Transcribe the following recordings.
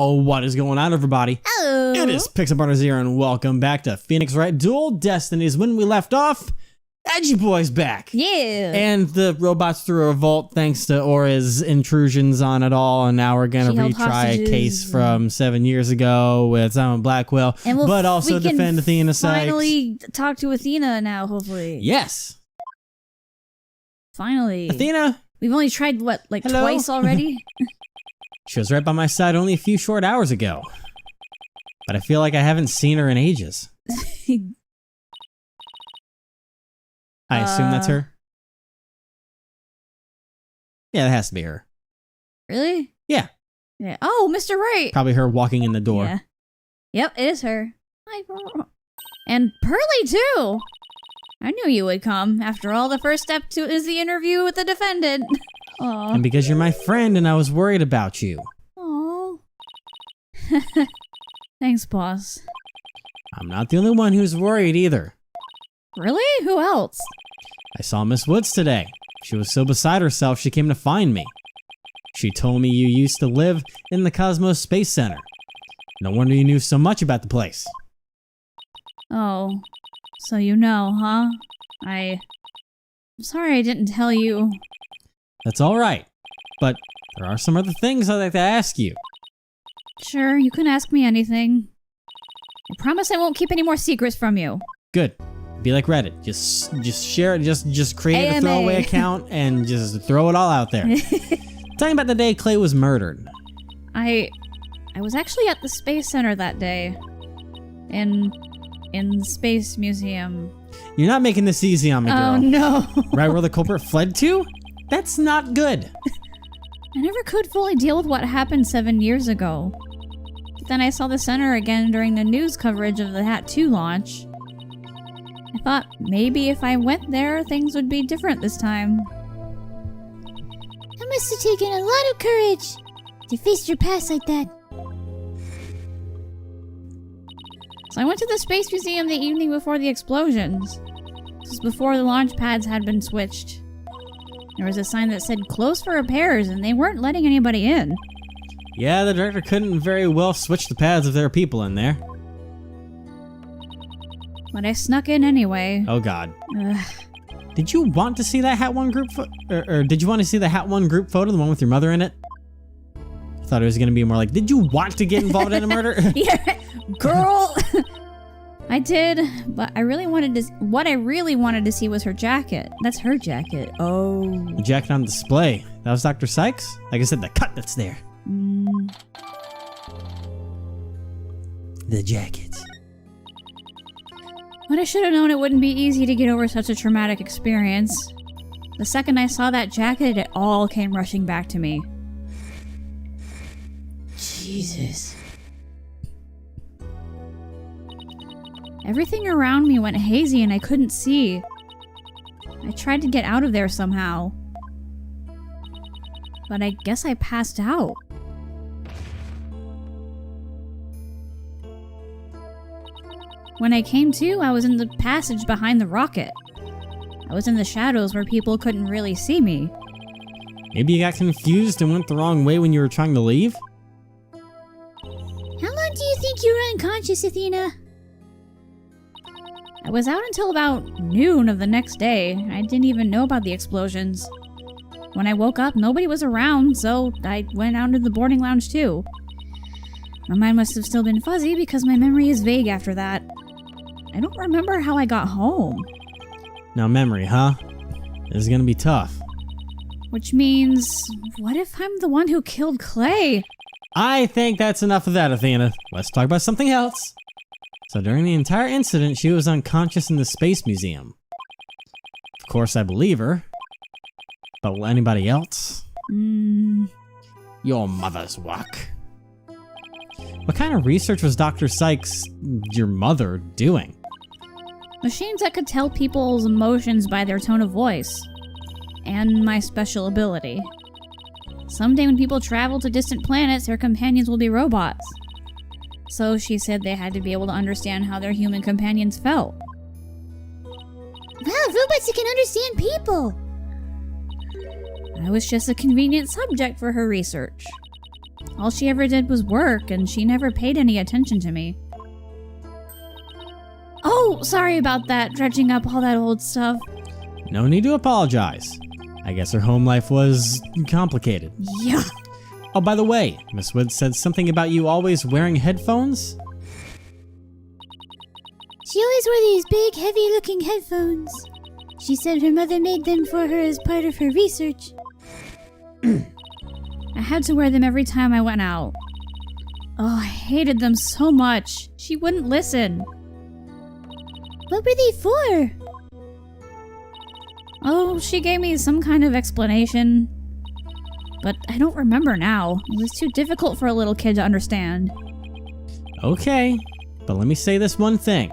Oh, what is going on, everybody? Hello. It is Pixelburners here, and welcome back to Phoenix Wright Dual Destinies. When we left off, Edgy Boy's back. Yeah. And the robots threw a revolt thanks to Aura's intrusions on it all, and now we're going to retry a case from 7 years ago with Simon Blackwell, but also defend Athena Sykes. Finally talk to Athena now, hopefully. Yes. Finally. Athena. We've only tried, what, like Hello? twice already? She was right by my side only a few short hours ago. But I feel like I haven't seen her in ages. I assume that's her. Yeah, that has to be her. Really? Yeah. Yeah. Oh, Mr. Wright. Probably her walking in the door. Yeah. Yep, it is her. And Pearly, too. I knew you would come. After all, the first step is the interview with the defendant. Aww. And because you're my friend and I was worried about you. Aww. Thanks, boss. I'm not the only one who's worried either. Really? Who else? I saw Miss Woods today. She was so beside herself she came to find me. She told me you used to live in the Cosmos Space Center. No wonder you knew so much about the place. Oh, so you know, huh? I'm sorry I didn't tell you. That's all right, but there are some other things I'd like to ask you. Sure, you can ask me anything. I promise I won't keep any more secrets from you. Good. Be like Reddit. Just share it. Just create AMA. a throwaway account and just throw it all out there. Tell me about the day Clay was murdered. I was actually at the Space Center that day. In the Space Museum. You're not making this easy on me, girl. Oh no. Right where the culprit fled to? That's not good. I never could fully deal with what happened 7 years ago. But then I saw the center again during the news coverage of the Hat 2 launch. I thought maybe if I went there, things would be different this time. It must have taken a lot of courage to face your past like that. So I went to the Space Museum the evening before the explosions. This was before the launch pads had been switched. There was a sign that said closed for repairs and they weren't letting anybody in. Yeah, the director couldn't very well switch the pads if there were people in there. But I snuck in anyway. Oh god. Ugh. Did you want to see that Hat 1 group or did you want to see the Hat 1 group photo, the one with your mother in it? I thought it was going to be more like, did you want to get involved in a murder? Yeah, girl! I did, but what I really wanted to see was her jacket. That's her jacket. Oh. The jacket on display. That was Dr. Sykes? Like I said, the cut that's there. The jacket. But I should have known it wouldn't be easy to get over such a traumatic experience. The second I saw that jacket, it all came rushing back to me. Jesus. Everything around me went hazy and I couldn't see. I tried to get out of there somehow. But I guess I passed out. When I came to, I was in the passage behind the rocket. I was in the shadows where people couldn't really see me. Maybe you got confused and went the wrong way when you were trying to leave? How long do you think you were unconscious, Athena? I was out until about noon of the next day. I didn't even know about the explosions. When I woke up, nobody was around, so I went out into the boarding lounge too. My mind must have still been fuzzy because my memory is vague after that. I don't remember how I got home. No memory, huh? This is gonna be tough. Which means, what if I'm the one who killed Clay? I think that's enough of that, Athena. Let's talk about something else. So during the entire incident, she was unconscious in the Space Museum. Of course, I believe her. But will anybody else? Your mother's work. What kind of research was Dr. Sykes, your mother, doing? Machines that could tell people's emotions by their tone of voice. And my special ability. Someday when people travel to distant planets, their companions will be robots. So she said they had to be able to understand how their human companions felt. Wow, robots that can understand people! I was just a convenient subject for her research. All she ever did was work, and she never paid any attention to me. Oh, sorry about that, dredging up all that old stuff. No need to apologize. I guess her home life was complicated. Yeah. Oh, by the way, Miss Wood said something about you always wearing headphones? She always wore these big, heavy-looking headphones. She said her mother made them for her as part of her research. I had to wear them every time I went out. Oh, I hated them so much. She wouldn't listen. What were they for? Oh, she gave me some kind of explanation. But I don't remember now. It was too difficult for a little kid to understand. Okay, but let me say this one thing.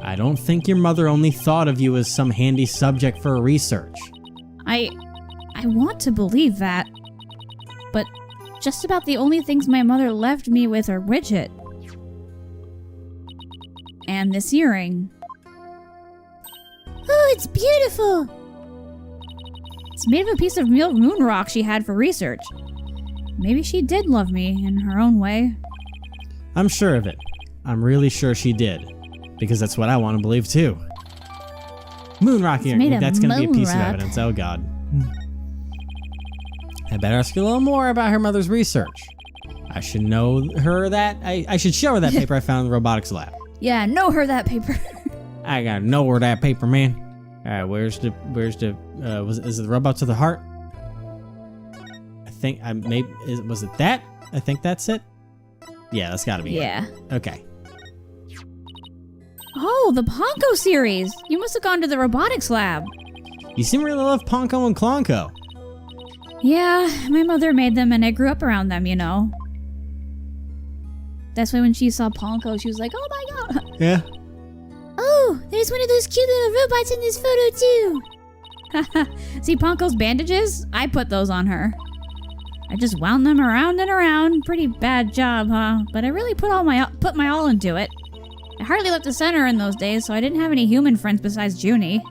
I don't think your mother only thought of you as some handy subject for research. I want to believe that. But just about the only things my mother left me with are Widget. And this earring. Oh, it's beautiful! It's made of a piece of moon rock she had for research. Maybe she did love me in her own way. I'm sure of it. I'm really sure she did. Because that's what I want to believe too. Moon rock earring. That's going to be a piece of evidence. Oh god. I better ask you a little more about her mother's research. I should know her that. I should show her that paper I found in the robotics lab. Yeah, know her that paper. I gotta know her that paper, man. Alright, where's the is it the robot to the heart? I think was it that? I think that's it. Yeah, that's gotta be Yeah. it. Okay. Oh, the Ponko series! You must have gone to the robotics lab. You seem to really love Ponko and Klonko. Yeah, my mother made them and I grew up around them, you know. That's why when she saw Ponko, she was like, oh my god! Yeah. Oh, there's one of those cute little robots in this photo too! See Ponko's bandages? I put those on her. I just wound them around and around. Pretty bad job, huh? But I really put my all into it. I hardly left the center in those days, so I didn't have any human friends besides Junie.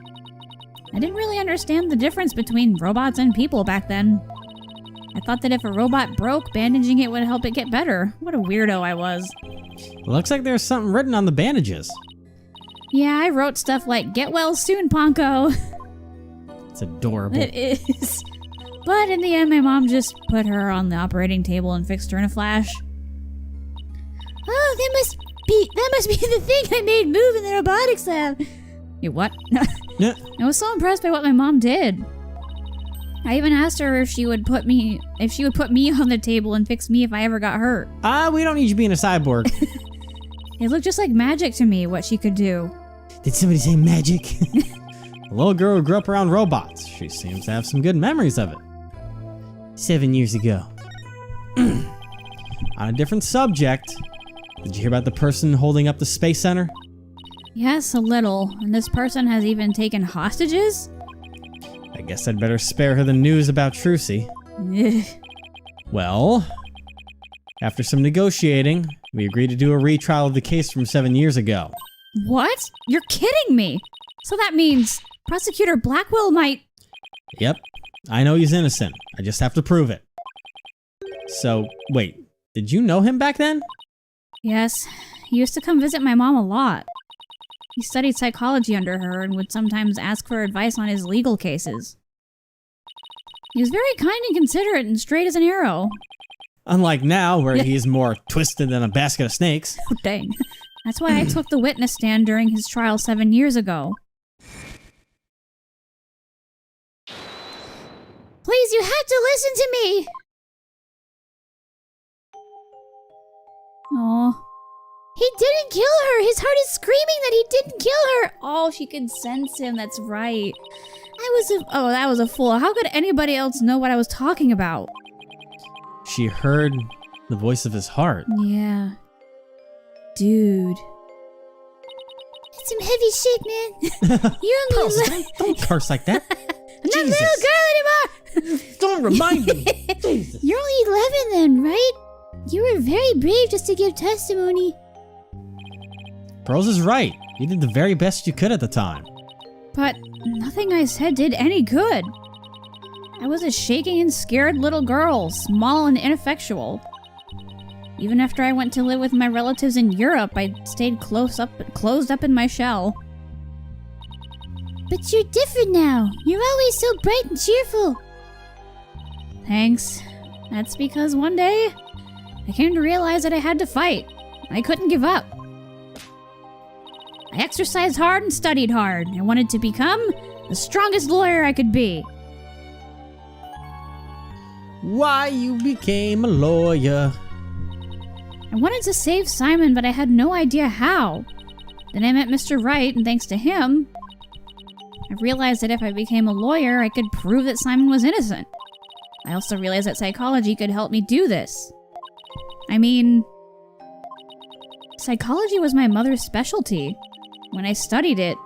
I didn't really understand the difference between robots and people back then. I thought that if a robot broke, bandaging it would help it get better. What a weirdo I was. Looks like there's something written on the bandages. Yeah, I wrote stuff like, get well soon, Ponko. It's adorable. It is. But in the end, my mom just put her on the operating table and fixed her in a flash. Oh, that must be the thing I made move in the robotics lab. You what? Yeah. I was so impressed by what my mom did. I even asked her if she would put me on the table and fix me if I ever got hurt. We don't need you being a cyborg. It looked just like magic to me what she could do. Did somebody say magic? A little girl who grew up around robots. She seems to have some good memories of it. 7 years ago. On a different subject, did you hear about the person holding up the Space Center? Yes, a little. And this person has even taken hostages? I guess I'd better spare her the news about Trucy. Well, after some negotiating, we agreed to do a retrial of the case from 7 years ago. What? You're kidding me! So that means Prosecutor Blackwell might... Yep, I know he's innocent. I just have to prove it. So, wait, did you know him back then? Yes, he used to come visit my mom a lot. He studied psychology under her and would sometimes ask for advice on his legal cases. He was very kind and considerate and straight as an arrow. Unlike now, where he's more twisted than a basket of snakes. Oh, dang. That's why I took the witness stand during his trial 7 years ago. Please, you have to listen to me! Oh. He didn't kill her! His heart is screaming that he didn't kill her! Oh, she could sense him, that's right. That was a fool. How could anybody else know what I was talking about? She heard the voice of his heart. Yeah. Dude. That's some heavy shit, man. You're only Pearls, don't curse like that. I'm not a little girl anymore! Don't remind me. Jesus. You're only 11 then, right? You were very brave just to give testimony. Pearls is right. You did the very best you could at the time. But nothing I said did any good. I was a shaking and scared little girl, small and ineffectual. Even after I went to live with my relatives in Europe, I stayed closed up in my shell. But you're different now. You're always so bright and cheerful. Thanks. That's because one day, I came to realize that I had to fight. I couldn't give up. I exercised hard and studied hard. I wanted to become the strongest lawyer I could be. Why you became a lawyer? I wanted to save Simon, but I had no idea how. Then I met Mr. Wright, and thanks to him, I realized that if I became a lawyer, I could prove that Simon was innocent. I also realized that psychology could help me do this. I mean, psychology was my mother's specialty. When I studied it,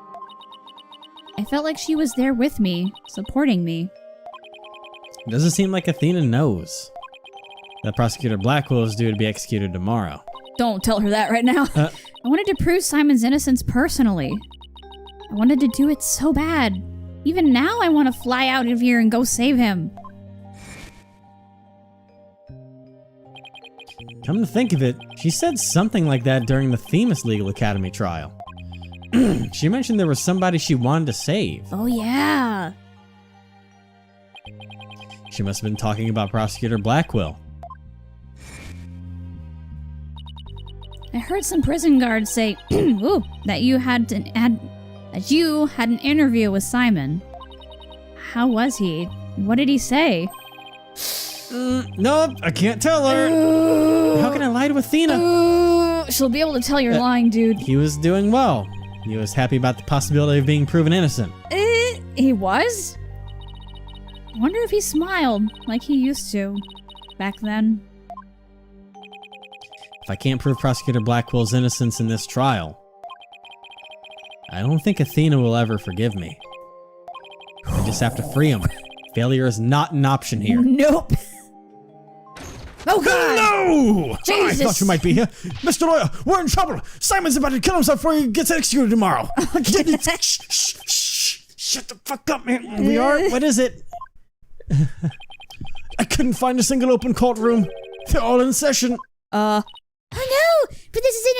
I felt like she was there with me, supporting me. It doesn't seem like Athena knows that Prosecutor Blackwell is due to be executed tomorrow. Don't tell her that right now. I wanted to prove Simon's innocence personally. I wanted to do it so bad. Even now I want to fly out of here and go save him. Come to think of it, she said something like that during the Themis Legal Academy trial. She mentioned there was somebody she wanted to save. Oh yeah. She must have been talking about Prosecutor Blackwell. I heard some prison guards say ooh, that you had an interview with Simon. How was he? What did he say? Nope, I can't tell her. How can I lie to Athena? She'll be able to tell you're lying, dude. He was doing well. He was happy about the possibility of being proven innocent. He was? I wonder if he smiled like he used to back then. If I can't prove Prosecutor Blackwell's innocence in this trial, I don't think Athena will ever forgive me. I just have to free him. Failure is not an option here. Nope. Oh god! No! Jesus. I thought you might be here. Mr. Lawyer, we're in trouble. Simon's about to kill himself before he gets executed tomorrow. Shh, shut the fuck up, man. We are? What is it? I couldn't find a single open courtroom. They're all in session. Oh no! But this is an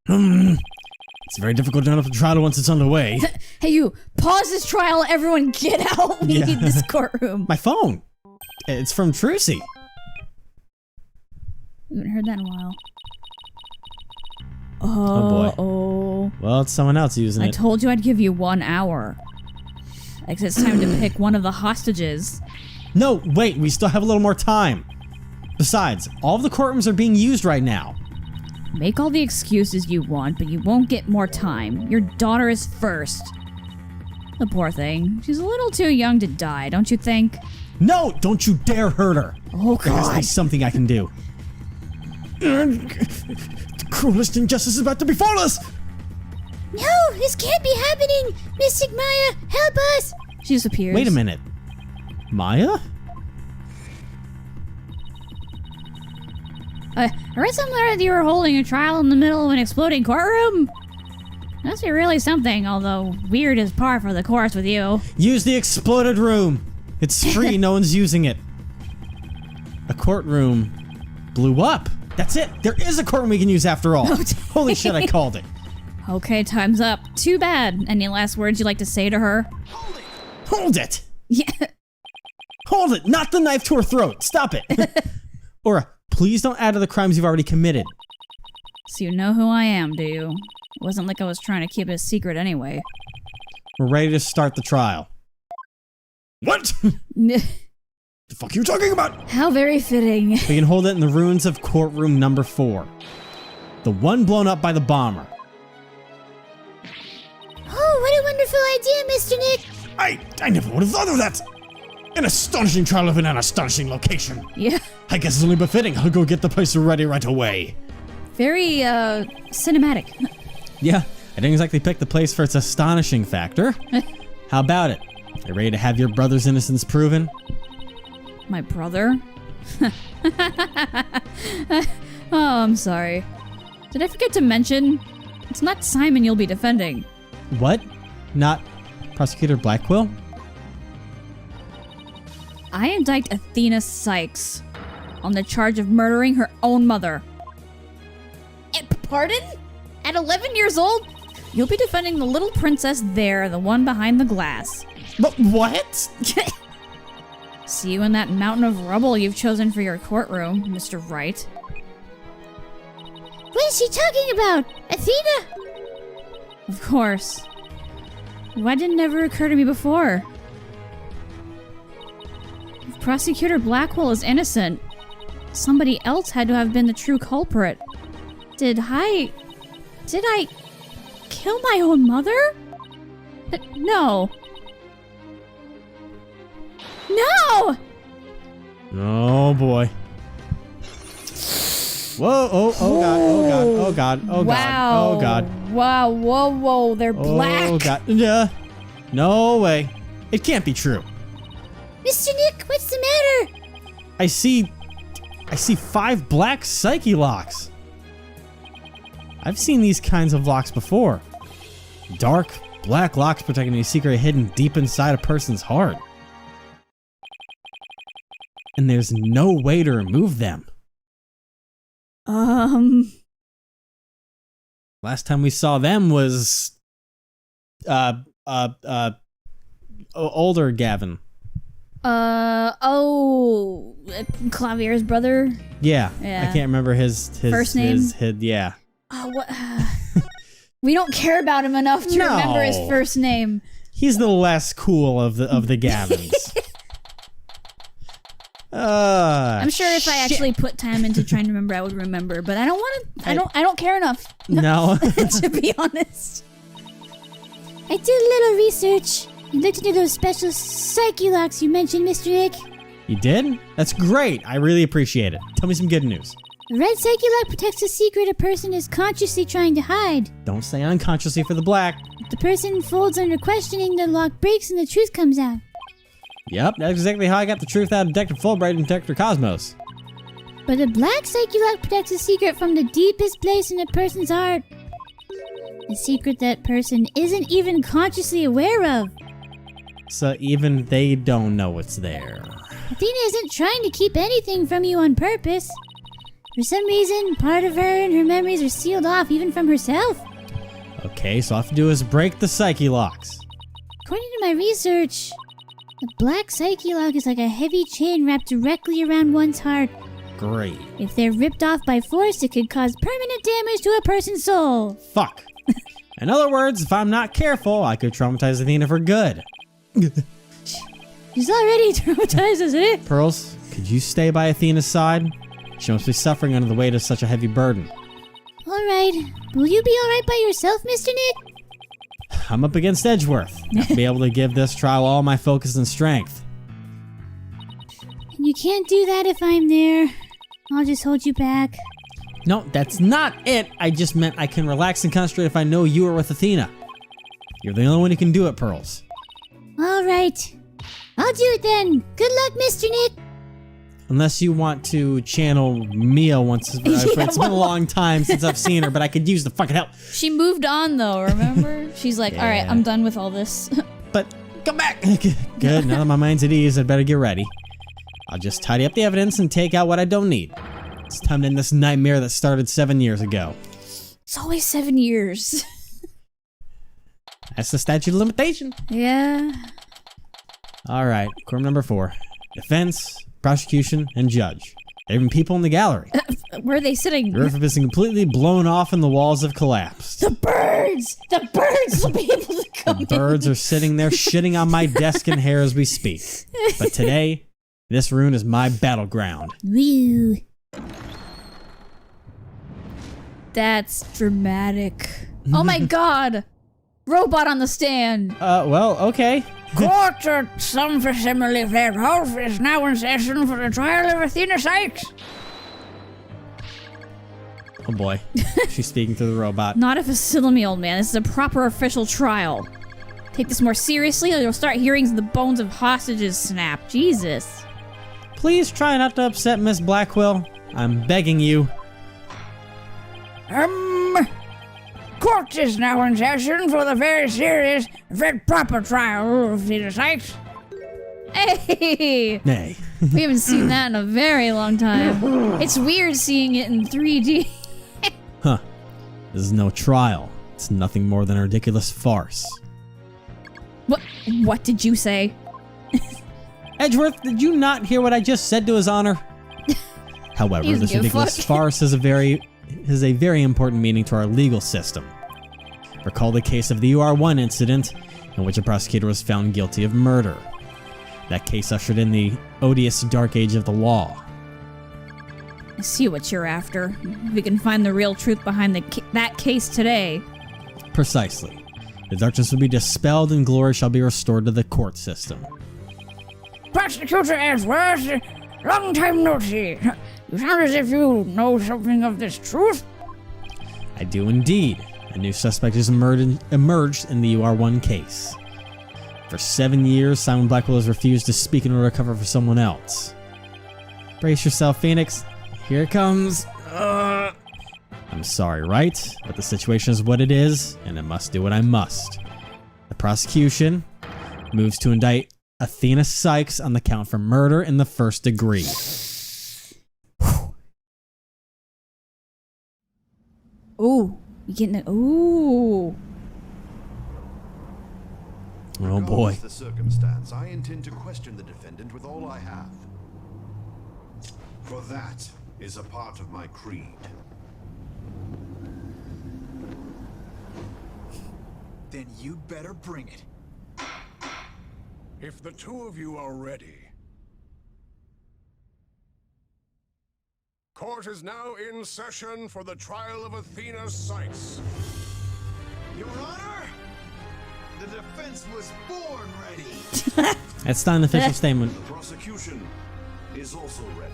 emergency! It's very difficult to run up a trial once it's underway. Hey you, pause this trial, everyone get out. We need this courtroom. My phone. It's from Trucy. We haven't heard that in a while. Oh boy. Oh. Well, it's someone else using I it. told you I'd give you 1 hour. I guess it's time to pick one of the hostages. No, wait, we still have a little more time. Besides, all of the courtrooms are being used right now. Make all the excuses you want, but you won't get more time. Your daughter is first. The poor thing. She's a little too young to die, don't you think? No, don't you dare hurt her. Oh, There has to be God. something I can do. The cruelest injustice is about to befall us. No! This can't be happening! Mystic Maya, help us! She disappears. Wait a minute. Maya? I read somewhere that you were holding a trial in the middle of an exploding courtroom. Must be really something, although weird is par for the course with you. Use the exploded room. It's free, no one's using it. A courtroom blew up. That's it. There is a courtroom we can use after all. Holy shit, I called it. Okay, time's up. Too bad. Any last words you'd like to say to her? Hold it. Yeah. Hold it. Not the knife to her throat. Stop it. Or please don't add to the crimes you've already committed. So you know who I am, do you? It wasn't like I was trying to keep it a secret anyway. We're ready to start the trial. What? The fuck are you talking about? How very fitting. We can hold it in the ruins of courtroom number 4. The one blown up by the bomber. Oh, what a wonderful idea, Mr. Nick! I never would have thought of that. An astonishing trial of an astonishing location. Yeah. I guess it's only befitting. I'll go get the place ready right away. Very, cinematic. Yeah, I didn't exactly pick the place for its astonishing factor. How about it? You ready to have your brother's innocence proven? My brother? Oh, I'm sorry. Did I forget to mention? It's not Simon you'll be defending. What? Not Prosecutor Blackwell? I indict Athena Sykes. on the charge of murdering her own mother. Pardon? At 11 years old? You'll be defending the little princess there, the one behind the glass. But what? See you in that mountain of rubble you've chosen for your courtroom, Mr. Wright. What is she talking about? Athena? Of course. Why didn't it ever occur to me before? If Prosecutor Blackwell is innocent, somebody else had to have been the true culprit. Did I kill my own mother? No. No! Oh boy. Whoa, oh god. Wow. Oh god. Wow, whoa, they're black. Oh god. No way. It can't be true. Mr. Nick, what's the matter? I see 5 black psyche locks. I've seen these kinds of locks before. Dark, black locks protecting a secret hidden deep inside a person's heart. And there's no way to remove them. Last time we saw them was older Gavin. Clavier's brother? Yeah. Yeah. I can't remember his First name? Yeah. What? We don't care about him enough to remember his first name. He's the less cool of the Gavins. I'm sure if I actually put time into trying to remember, I would remember. But I don't want to. I don't care enough. No. To be honest. I did a little research and looked into those special psyche locks you mentioned, Mr. Nick. You did? That's great. I really appreciate it. Tell me some good news. The red psyche lock protects a secret a person is consciously trying to hide. Don't say unconsciously for the black. If the person folds under questioning, the lock breaks and the truth comes out. Yep, that's exactly how I got the truth out of Detective Fulbright and Detective Cosmos. But the black psyche lock protects a secret from the deepest place in a person's heart. A secret that person isn't even consciously aware of. So even they don't know it's there. Athena isn't trying to keep anything from you on purpose. For some reason, part of her and her memories are sealed off even from herself. Okay, so all I have to do is break the psyche locks. According to my research, the black psyche lock is like a heavy chain wrapped directly around one's heart. Great. If they're ripped off by force, it could cause permanent damage to a person's soul. Fuck. In other words, if I'm not careful, I could traumatize Athena for good. She's already traumatized, isn't it? Pearls, could you stay by Athena's side? She must be suffering under the weight of such a heavy burden. Alright. Will you be alright by yourself, Mr. Nick? I'm up against Edgeworth. I'll be able to give this trial all my focus and strength. And you can't do that if I'm there. I'll just hold you back. No, that's not it. I just meant I can relax and concentrate if I know you are with Athena. You're the only one who can do it, Pearls. Alright. I'll do it then. Good luck, Mr. Nick. Unless you want to channel Mia once. It's been a long time since I've seen her, but I could use the fucking help. She moved on though, remember? She's like, Yeah. alright, I'm done with all this. But come back. Good, now that my mind's at ease, I'd better get ready. I'll just tidy up the evidence and take out what I don't need. It's time to end this nightmare that started 7 years ago. It's always 7 years. That's the statute of limitation. Yeah. Alright, court number 4. Defense, prosecution, and judge. There are even people in the gallery. Where are they sitting? The roof has been completely blown off and the walls have collapsed. The birds! The birds will be able to come The birds are sitting there shitting on my desk and hair as we speak. But today, this room is my battleground. Woo. That's dramatic. Oh my god! Robot on the stand! Well, okay. Court at some facsimile Fairhouse is now in session for the trial of Athena Sykes. Oh boy. She's speaking to the robot. Not a facsimile, old man. This is a proper official trial. Take this more seriously or you'll start hearing the bones of hostages snap. Jesus. Please try not to upset Miss Blackwell. I'm begging you. Court is now in session for the very serious, very proper trial of Athena Sykes. Hey! Nay. We haven't seen that in a very long time. It's weird seeing it in 3D. Huh. This is no trial. It's nothing more than a ridiculous farce. What did you say? Edgeworth, did you not hear what I just said to His Honor? However, He doesn't this give a ridiculous fuck. farce has a very important meaning to our legal system. Recall the case of the UR1 incident, in which a prosecutor was found guilty of murder. That case ushered in the odious dark age of the law. I see what you're after. We can find the real truth behind that case today. Precisely. The darkness will be dispelled and glory shall be restored to the court system. Prosecutor Edgeworth, long time no see. You sound as if you know something of this truth. I do indeed. A new suspect has emerged in the UR1 case. For 7 years, Simon Blackwell has refused to speak in order to cover for someone else. Brace yourself, Phoenix. Here it comes. I'm sorry, Wright, but the situation is what it is, and I must do what I must. The prosecution moves to indict Athena Sykes on the count for murder in the first degree. Ooh, you getting it? Ooh. Oh boy. Regardless the circumstance, I intend to question the defendant with all I have. For that is a part of my creed. Then you'd better bring it. If the two of you are ready. Court is now in session for the trial of Athena Sykes. Your Honor, the defense was born ready. That's not an official statement. The prosecution is also ready.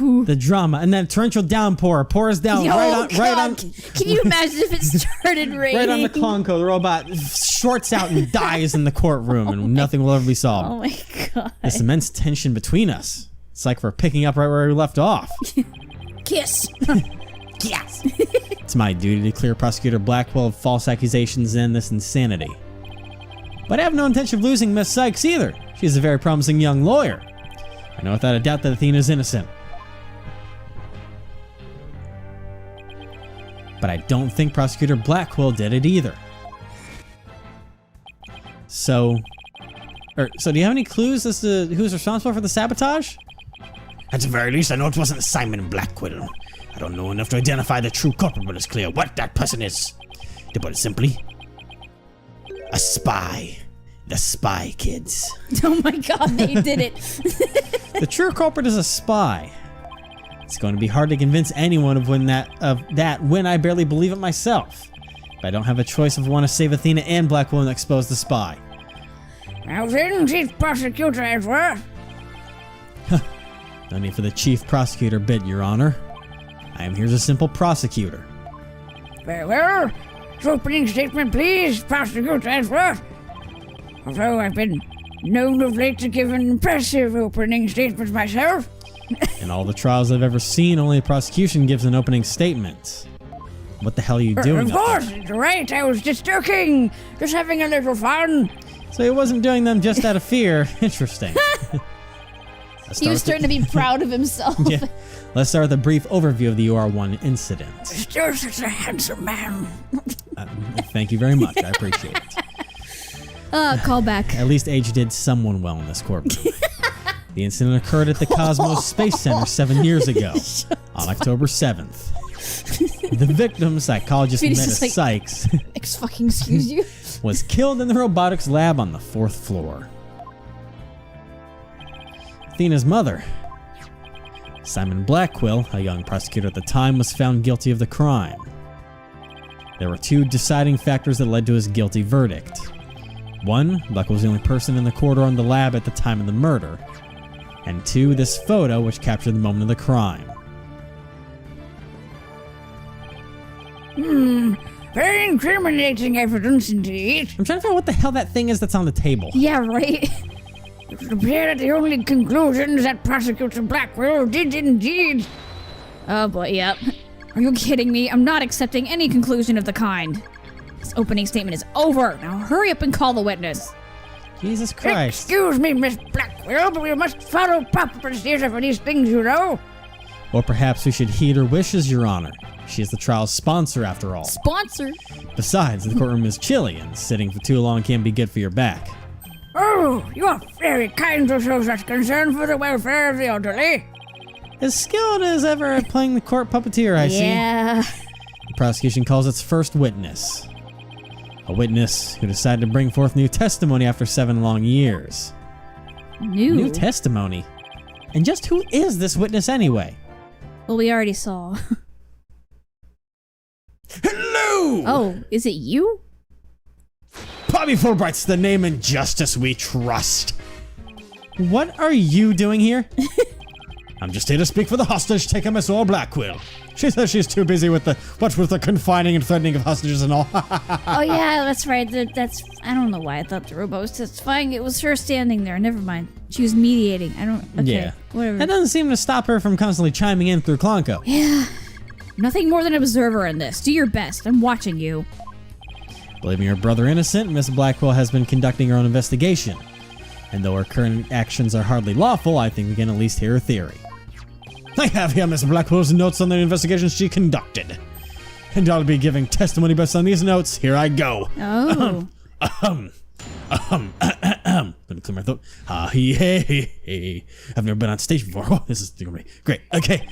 The drama and then torrential downpour pours down Oh, right on Can you imagine if it started raining? right on the Conco. The robot shorts out and dies in the courtroom, and nothing will ever be solved. Oh my god. This immense tension between us. It's like we're picking up right where we left off. Kiss. Yes. It's my duty to clear Prosecutor Blackwell of false accusations and this insanity. But I have no intention of losing Miss Sykes either. She's a very promising young lawyer. I know without a doubt that Athena's innocent. But I don't think Prosecutor Blackwell did it either. So do you have any clues as to who's responsible for the sabotage? At the very least, I know it wasn't Simon Blackwell. I don't know enough to identify the true culprit, but it's clear what that person is. To put it simply, a spy. The Spy Kids. Oh my god, they did it. The true culprit is a spy. It's going to be hard to convince anyone of that when I barely believe it myself. But I don't have a choice if I want to save Athena and Blackwell and expose the spy. Now then, Chief Prosecutor Edgeworth. No need for the chief prosecutor bit, Your Honor. I am here as a simple prosecutor. Very well. Opening statement, please, Prosecutor Edgeworth. Although I've been known of late to give an impressive opening statement myself. In all the trials I've ever seen, only the prosecution gives an opening statement. What the hell are you doing Of up course, there? it's right. I was just joking. Just having a little fun. So he wasn't doing them just out of fear. Interesting. He was starting to be proud of himself. Yeah. Let's start with a brief overview of the UR1 incident. Still such a handsome man. Thank you very much. I appreciate it. Call back. At least Age did someone well in this courtroom. The incident occurred at the Cosmos Space Center 7 years ago, on October 7th. The victim, psychologist Phoenix Meta is like- Sykes, Excuse you. was killed in the robotics lab on the 4th floor. Athena's mother, Simon Blackwell, a young prosecutor at the time, was found guilty of the crime. There were two deciding factors that led to his guilty verdict. One, Blackwell was the only person in the corridor in the lab at the time of the murder. And two, this photo which captured the moment of the crime. Very incriminating evidence indeed. I'm trying to figure out what the hell that thing is that's on the table. Yeah, right. It would appear that the only conclusion is that Prosecutor Blackwell did indeed. Oh boy, yep. Are you kidding me? I'm not accepting any conclusion of the kind. This opening statement is over. Now hurry up and call the witness. Jesus Christ. Excuse me, Miss Blackwell, but we must follow proper procedure for these things, you know. Or perhaps we should heed her wishes, Your Honor. She is the trial's sponsor, after all. Sponsor? Besides, the courtroom is chilly, and sitting for too long can be good for your back. Oh, you are very kind to show such concern for the welfare of the elderly. As skilled as ever at playing the court puppeteer, I see. Yeah. The prosecution calls its first witness. A witness who decided to bring forth new testimony after 7 long years. New testimony? And just who is this witness anyway? Well, we already saw. Hello! Oh, is it you? Bobby Fulbright's the name and justice we trust. What are you doing here? I'm just here to speak for the hostage taker, Miss Orr Blackquill. She says she's too busy with the confining and threatening of hostages and all. Oh yeah, that's right. I don't know why I thought the robot was testifying. It was her standing there. Never mind. She was mediating. Okay, Yeah. whatever. That doesn't seem to stop her from constantly chiming in through Clonco. Yeah. Nothing more than an observer in this. Do your best. I'm watching you. Believing her brother innocent, Miss Blackwell has been conducting her own investigation. And though her current actions are hardly lawful, I think we can at least hear her theory. I have here Miss Blackwell's notes on the investigations she conducted. And I'll be giving testimony based on these notes. Here I go. Oh. Let me clear my throat. Hey. I've never been on stage before. Oh, this is gonna be great. Okay.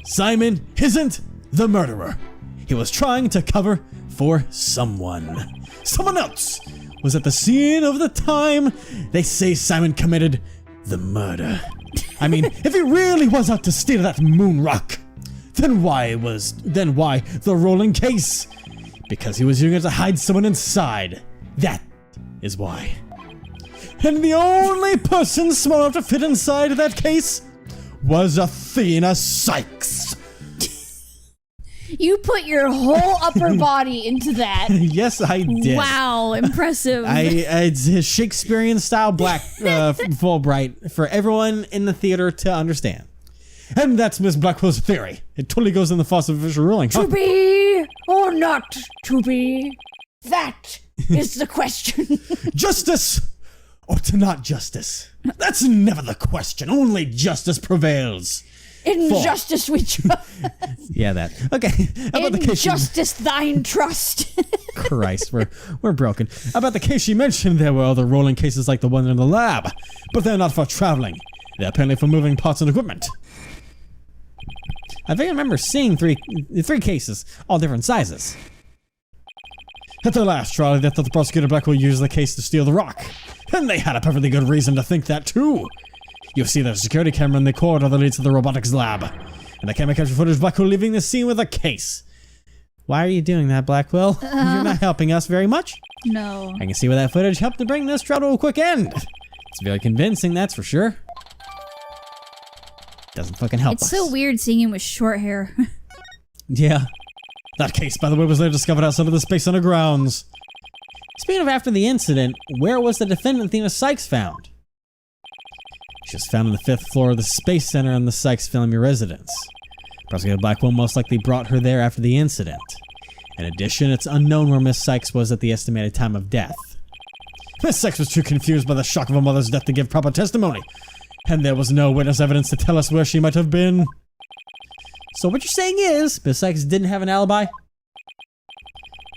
Simon isn't the murderer. He was trying to cover for someone. Someone else was at the scene of the time they say Simon committed the murder. I mean, if he really was out to steal that moon rock, then why the rolling case? Because he was using it to hide someone inside. That is why. And the only person small enough to fit inside that case was Athena Sykes. You put your whole upper body into that. Yes, I did. Wow, impressive. It's his Shakespearean style Fulbright for everyone in the theater to understand. And that's Miss Blackwell's theory. It totally goes in the false official ruling. To be or not to be? That is the question. Justice or to not justice? That's never the question. Only justice prevails. Injustice we trust. Yeah, that. Okay. About the case Injustice thine trust. Christ, we're broken. About the case you mentioned, there were other rolling cases like the one in the lab, but they're not for traveling. They're apparently for moving parts and equipment. I think I remember seeing three cases, all different sizes. At the last trial, they thought the prosecutor Blackwell used the case to steal the rock. And they had a perfectly good reason to think that too. You'll see there's a security camera in the corridor that leads to the robotics lab. And the camera captured footage of Blackwell leaving the scene with a case. Why are you doing that, Blackwell? You're not helping us very much. No. I can see where that footage helped to bring this trial to a quick end. It's very convincing, that's for sure. Doesn't fucking help us. It's so weird seeing him with short hair. Yeah. That case, by the way, was later discovered outside of the Space Center grounds. Speaking of after the incident, where was the defendant Athena Sykes found? She was found on the 5th floor of the Space Center in the Sykes family residence. Prosecutor Blackwell most likely brought her there after the incident. In addition, it's unknown where Miss Sykes was at the estimated time of death. Miss Sykes was too confused by the shock of her mother's death to give proper testimony. And there was no witness evidence to tell us where she might have been. So what you're saying is, Miss Sykes didn't have an alibi?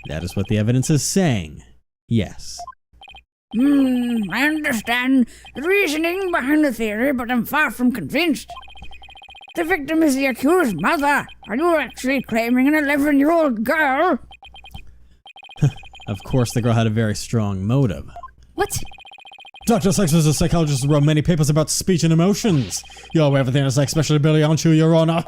That is what the evidence is saying. Yes. I understand the reasoning behind the theory, but I'm far from convinced. The victim is the accused mother. Are you actually claiming an 11-year-old girl? Of course, the girl had a very strong motive. What? Dr. Sykes is a psychologist who wrote many papers about speech and emotions. You're aware of Athena Sykes' special ability, aren't you, Your Honor?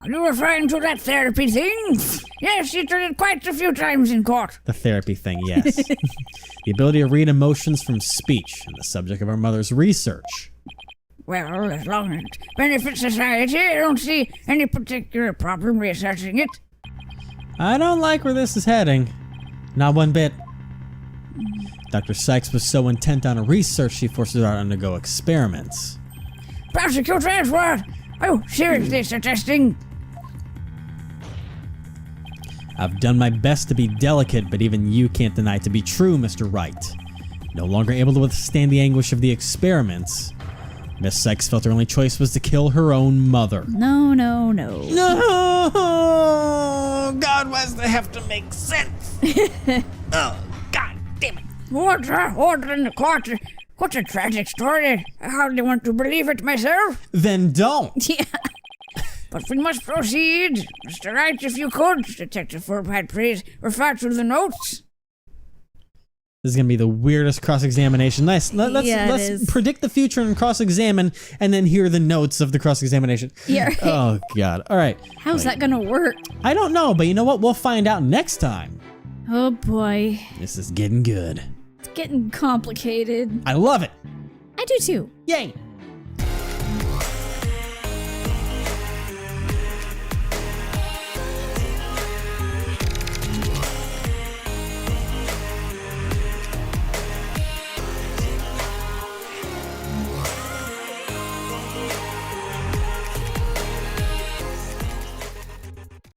Are you referring to that therapy thing? Yes, she did it quite a few times in court. The therapy thing, yes. The ability to read emotions from speech, and the subject of our mother's research. Well, as long as it benefits society, I don't see any particular problem researching it. I don't like where this is heading. Not one bit. Dr. Sykes was so intent on her research, she forced her to undergo experiments. Prosecutor Edward, are you seriously suggesting? I've done my best to be delicate, but even you can't deny it to be true, Mr. Wright. No longer able to withstand the anguish of the experiments, Miss Sykes felt her only choice was to kill her own mother. No. No! God, why does that have to make sense? Oh, God damn it. What in the court? What a tragic story. I hardly want to believe it myself. Then don't! Yeah. But we must proceed. Mr. Wright, if you could. Detective Forpat, please refer to the notes. This is gonna be the weirdest cross-examination. Let's is. predict the future and cross-examine, and then hear the notes of the cross-examination. Yeah, right. Oh God! All right. How's that gonna work? I don't know, but you know what? We'll find out next time. Oh boy. This is getting good. It's getting complicated. I love it. I do too. Yay!